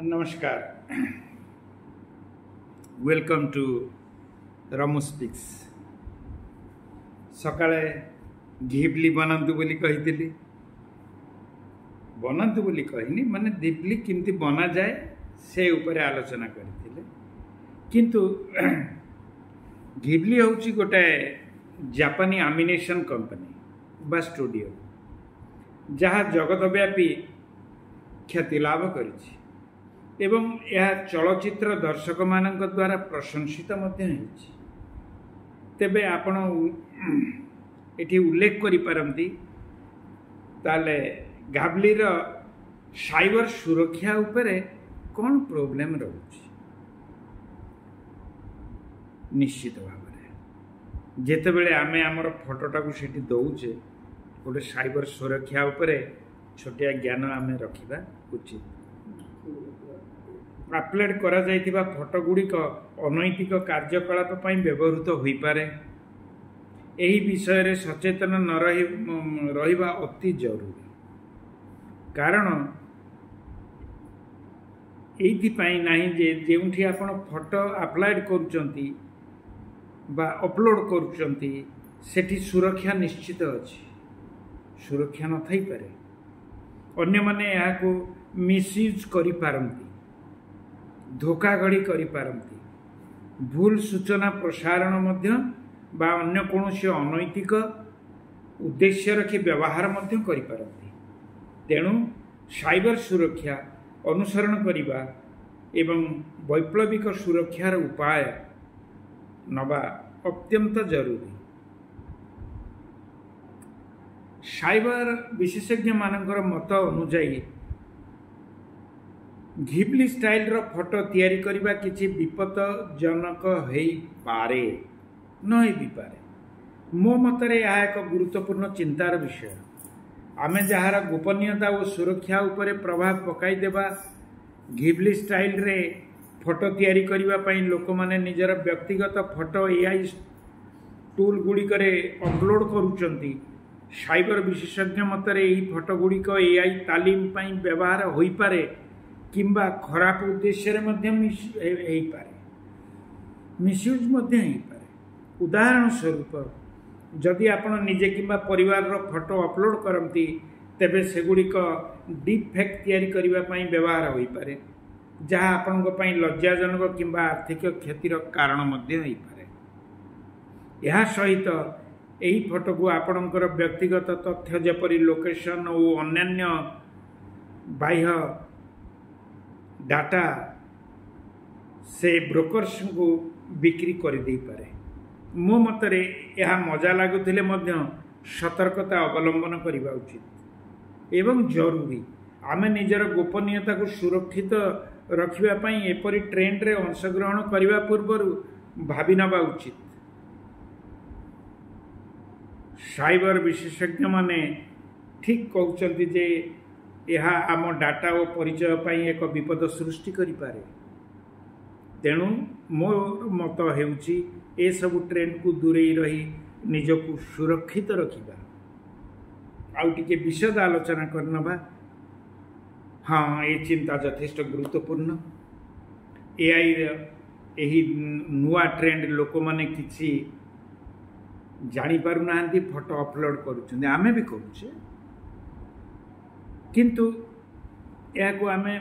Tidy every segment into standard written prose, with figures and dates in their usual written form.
नमस्कार, welcome to Ramu speaks. सकाळे Ghibli बनातु बोली कही बनातु बोली कहनी माने दिबली किमती बना जाए से ऊपर आलोचना करथिले। किंतु घिबली होची गोटे जापानी एनिमेशन कंपनी बा स्टूडियो जहाँ जगतव्यापी ख्याति लाभ करिछि एवं यह चलचित्र दर्शक मानक द्वारा प्रशंसित मध्य होइछि। तेबे आपण एठी उल्लेख करि पारंती ताले घाबली रो साइबर सुरक्षा उपरे कौन प्रोब्लेम रहुछि। निश्चित भाव जेते बेले आमे हमर फोटोटा को सेठी दउछे गोटे साइबर सुरक्षा उपरे छोटिया ज्ञान आमे रखिबा उचित। अपलोड करा जाइथिबा फोटो गुड़िक अनैतिक कार्यकलाप पई व्यवहृत होई पारे। एही विषय रे सचेतन न रहिबा अति जरूरी। कारण एथि पई नाही जे जेउठी आपण फोटो अपलोड करूचंती बा अपलोड करूचंती सेठी सुरक्षा निश्चित अछि। सुरक्षा न थाई पारे, अन्य माने या को मिसयूज करि पारंती, धोखाधड़ी करि पारंती, भूल सूचना प्रसारण मध्य बा अन्य कोनोसी अनैतिक उद्देश्य रखि व्यवहार मध्य करि पारंती। तेणु साइबर सुरक्षा अनुसरण करिबा एवं वैप्लविक सुरक्षार उपाय नबा अत्यंत जरूरी। साइबर विशेषज्ञ मानकर मत अनुजाई घिबली स्टाइल रो फोटो तैयारी करिबा किछि विपदजनक हेई पारे न हेई भी पारे। मो मतरे यह एक गुरुत्वपूर्ण चिंतार विषय। आमे जहार गोपनीयता और सुरक्षा उपरे प्रभाव पकाई देबा घिबली स्टाइल रे फोटो तैयारी करिबा पई लोक माने निजर व्यक्तिगत फोटो एआई टूल गुडी करे अपलोड करूचंती। साइबर विशेषज्ञ मतरे एही फोटो गुडी को एआई तालीम पई व्यवहार होई पारे किंबा खराब उद्देश्य रे मध्य हेई पारे, मिसयूज मध्य हेई पारे। उदाहरण स्वरूप जदि आपण निजे किंबा परिवार रो फोटो अपलोड करंती तेबे सेगुडी को डीप फेक तैयारी करिबा पई व्यवहार होई पारे, जहा आपण को पई लज्जाजनक किंबा आर्थिक क्षतिर कारण मध्य हेई पारे। यह सहित एही फोटो को आपणकर व्यक्तिगत तथ्य जेपरि लोकेशन और अन्यान्य बाह्य डाटा से ब्रोकर्स को बिक्री कर दे पारे। मो मतरे यह मजा लगुले मध्य सतर्कता अवलंबन करने उचित एवं जरूरी। आमे निजर गोपनीयता को सुरक्षित रखिबा पई एपरि ट्रेंड रे अंशग्रहण करने पूर्व भावी नबा उचित। साइबर विशेषज्ञ माने ठीक कहउचंती जे यह आम डाटा और परिचय पई एक विपद सृष्टि करि पारे। तेणु मोर मत हेउची ए सब ट्रेंड को दूरे रही निजको सुरक्षित रखिबा। आउ टिके विशद आलोचना करनबा। हाँ, ये चिंता यथेष्ट गुरुत्वपूर्ण। एआई एही नुआ ट्रेंड लोक माने किछि जानी पारु नाहंती, फोटो अपलोड करूछन, आमे भी करूछे। किंतु या को आमे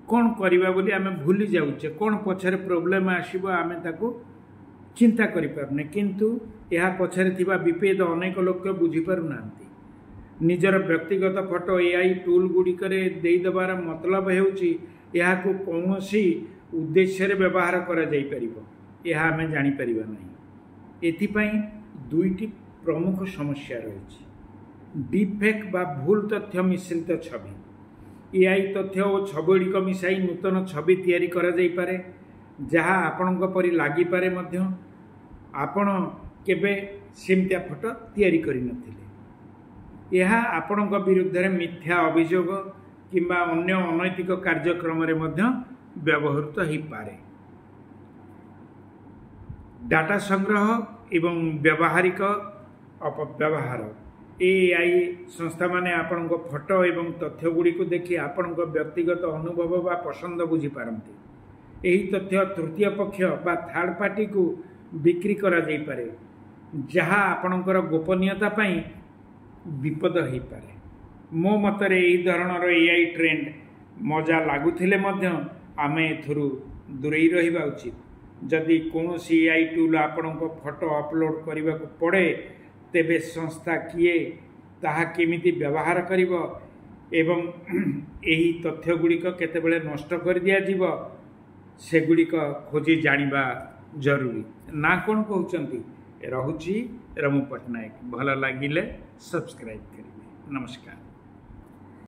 कौन करिबा बोली आमे भूली जाउछे। कौन पछरे प्रॉब्लम आसीबो आमे ताको चिंता करि पारने। किंतु या पछरे थिबा विपेद अनेक लोक बुझी पारु नाहंती। निजर व्यक्तिगत फोटो एआई टूल गुडी करे देई दबार मतलब हेउची या को कोनोसी उद्देश्य रे व्यवहार करा जाई परिबो, या आमे जानि परिबा नाही। एथि पई दुईटी प्रमुख समस्या रहिछि। डीपफेक बा भूल तथ्य मिश्रित छवि। एआई तथ्य और छवि को मिसाई नूतन छवि तैयारी करा जाई पारे, जहा आपणक परि लागि पारे मध्य आपण केबे सेमतिया फोटो तैयारी करि नथिले। यह आपणक विरुद्ध रे मिथ्या अभियोग किंबा अन्य अनैतिक कार्यक्रम रे मध्य व्यवहृत होई पारे। डाटा संग्रह एवं व्यावहारिक अपव्यवहार एआई संस्था माने आपण फोटो एवं तथ्य गुड़ी को देखि आपण व्यक्तिगत अनुभव बा पसंद बुझी पारती। यही तथ्य तृतीय पक्ष बा थर्ड पार्टी को बिक्री करा जाई पारे, जहाँ आपणकर गोपनीयता पाई विपद हो पारे। मो मतरे यही धरणर एआई ट्रेंड मजा लगुले आमे एथुरु दूरेई रहिबा उचित। जदि कौन सी एआई टूल आपण फोटो अपलोड करने को पड़े तेबे संस्था किए ताहा केमिति व्यवहार करिवो एवं यही तथ्य गुड़िक केतेबेले नष्ट कर दिया जीवो सेगुड़िक खोजी जानिबा जरूरी ना। कौन कहउचंती रहुची रमु पटनायक। भल लागिले सब्सक्राइब करिवे। नमस्कार।